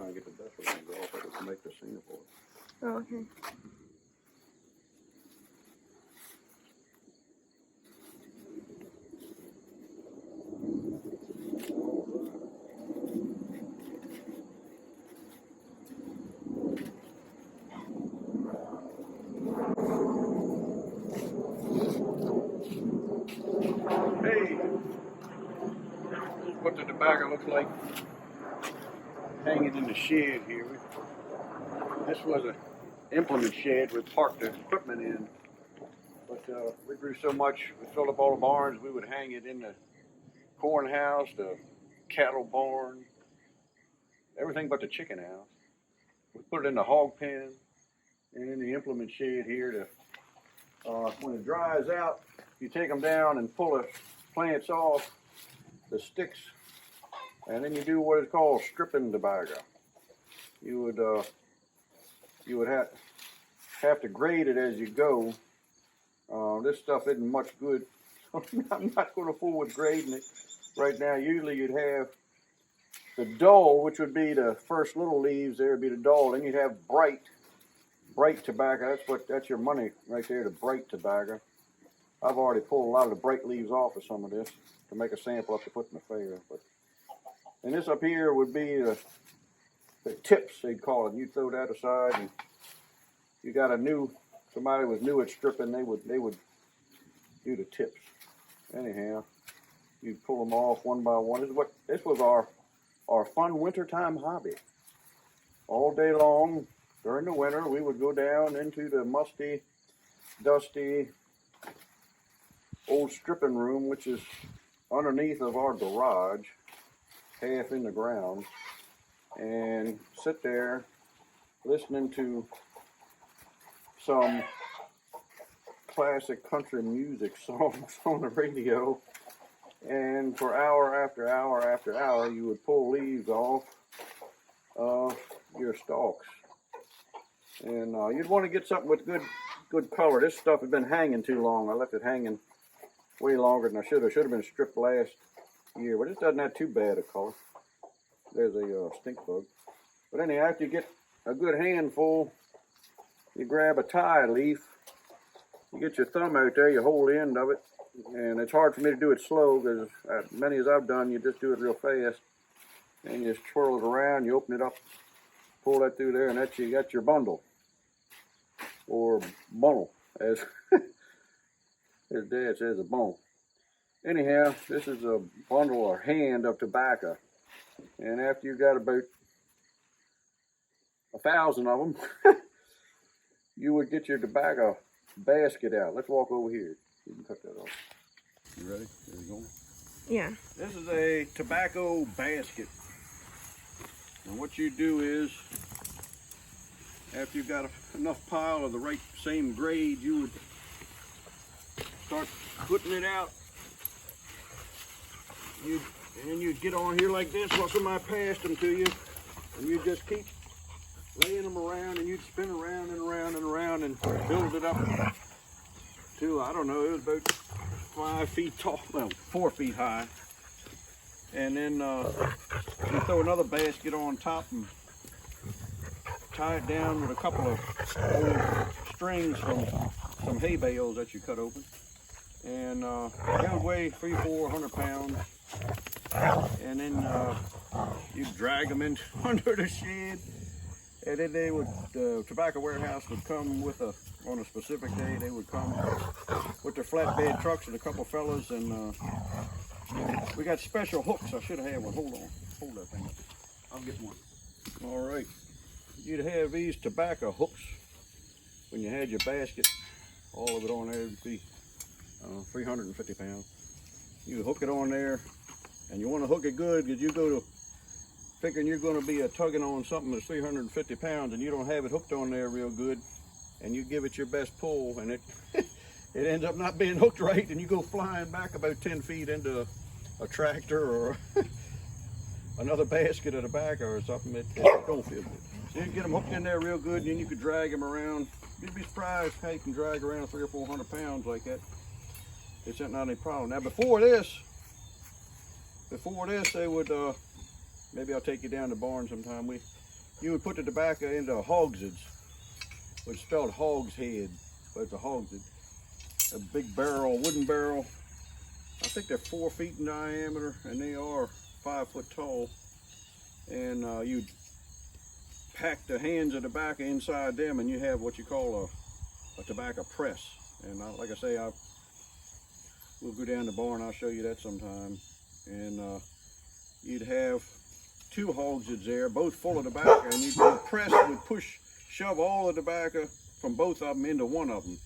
try and get the best ones off. I can make the Singapore. Oh, okay. Hey, this is what the tobacco looks like hanging in the shed here. This was an implement shed we parked the equipment in, but we grew so much, we filled up all the barns, we would hang it in the corn house, the cattle barn, everything but the chicken house. We put it in the hog pen and in the implement shed here to, when it dries out, you take them down and pull the plants off, the sticks, and then you do what is called stripping tobacco. You would have to grade it as you go. This stuff isn't much good. I'm not going to fool with grading it right now. Usually you'd have the dull, which would be the first little leaves. There would be the dull. Then you'd have bright tobacco. That's your money right there, the bright tobacco. I've already pulled a lot of the bright leaves off of some of this to make a sample up to put in the fair. And this up here would be the tips, they'd call it. And you'd throw that aside, and you got somebody was new at stripping, they would do the tips. Anyhow, you'd pull them off one by one. This was our fun wintertime hobby. All day long during the winter, we would go down into the musty, dusty old stripping room, which is underneath of our garage, half in the ground, and sit there listening to some classic country music songs on the radio, and for hour after hour after hour you would pull leaves off your stalks, and you'd want to get something with good color. This stuff had been hanging too long. I left it hanging way longer than I should have. Should have been stripped last year, but it doesn't have too bad a color. There's a stink bug. But anyhow, after you get a good handful, you grab a tie leaf, you get your thumb out there, you hold the end of it, and it's hard for me to do it slow because many as I've done, you just do it real fast, and you just twirl it around, you open it up, pull that through there, and you got your bundle, or bundle, as his dad says, a bundle. Anyhow, this is a bundle or hand of tobacco, and after you got about 1,000 of them, you would get your tobacco basket out. Let's walk over here. You can cut that off. You ready? There you go. Yeah. This is a tobacco basket. And what you do is, after you've got enough pile of the right same grade, you would start putting it out. And you'd get on here like this while somebody passed them to you, and you just keep laying them around, and you'd spin around and around and around and build it up to, I don't know, it was about 5 feet tall, well, 4 feet high. And then you throw another basket on top and tie it down with a couple of old strings from some hay bales that you cut open. And it would weigh 300-400 pounds. And then you drag them in under the shed. And then the tobacco warehouse would come on a specific day, they would come with their flatbed trucks and a couple fellas, and we got special hooks. I should have had one. Hold on. Hold that thing up. I'll get one. All right. You'd have these tobacco hooks when you had your basket. All of it on there would be 350 pounds. You hook it on there, and you want to hook it good because you go to figuring you're going to be tugging on something that's 350 pounds and you don't have it hooked on there real good, and you give it your best pull, and it it ends up not being hooked right, and you go flying back about 10 feet into a tractor or another basket of tobacco or something. It don't feel good. So you get them hooked in there real good, and then you could drag them around. You'd be surprised how you can drag around 300 or 400 pounds like that. It's not any problem. Now before this they would, maybe I'll take you down to the barn sometime. you would put the tobacco into hogsheads, which is spelled hog's head, but it's a hogshead. A big barrel, wooden barrel. I think they're 4 feet in diameter, and they are 5 foot tall. And you'd pack the hands of tobacco inside them, and you have what you call a tobacco press. And like I say, we'll go down the barn, I'll show you that sometime. And you'd have 2 hogsheads there, both full of tobacco, and the press would shove all the tobacco from both of them into one of them.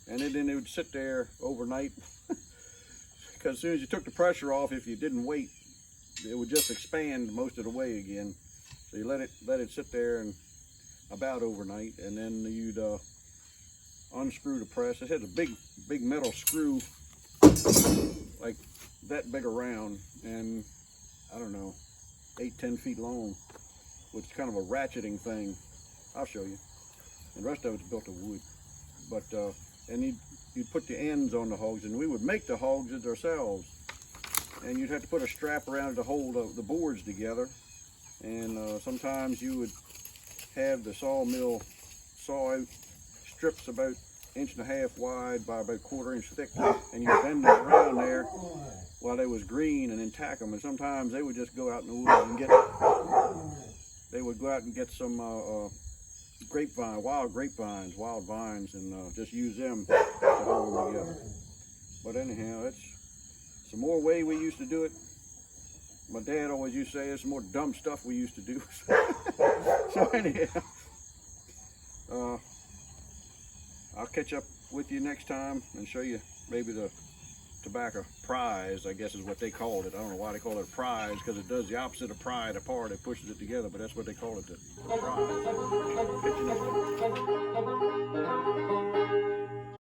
And then it would sit there overnight, because as soon as you took the pressure off, if you didn't wait, it would just expand most of the way again. So you let it sit there and about overnight, and then you'd unscrew the press. It had a big metal screw, like that big around, and I don't know, 8-10 feet long, which is kind of a ratcheting thing. I'll show you. And the rest of it's built of wood. But and you'd put the ends on the hogs, and we would make the hogs ourselves. And you'd have to put a strap around it to hold the boards together. And sometimes you would have the sawmill saw out strips about 1.5 inches wide by about 1/4 inch thick, and you bend them around there while they was green, and then tack them. And sometimes they would just go out in the woods and get some wild vines, and just use them to hold them together. But anyhow, it's some more way we used to do it. My dad always used to say there's some more dumb stuff we used to do. So anyhow, I'll catch up with you next time and show you maybe the tobacco prize, I guess is what they called it. I don't know why they call it a prize, because it does the opposite of pry it apart. It pushes it together, but that's what they call it, the prize.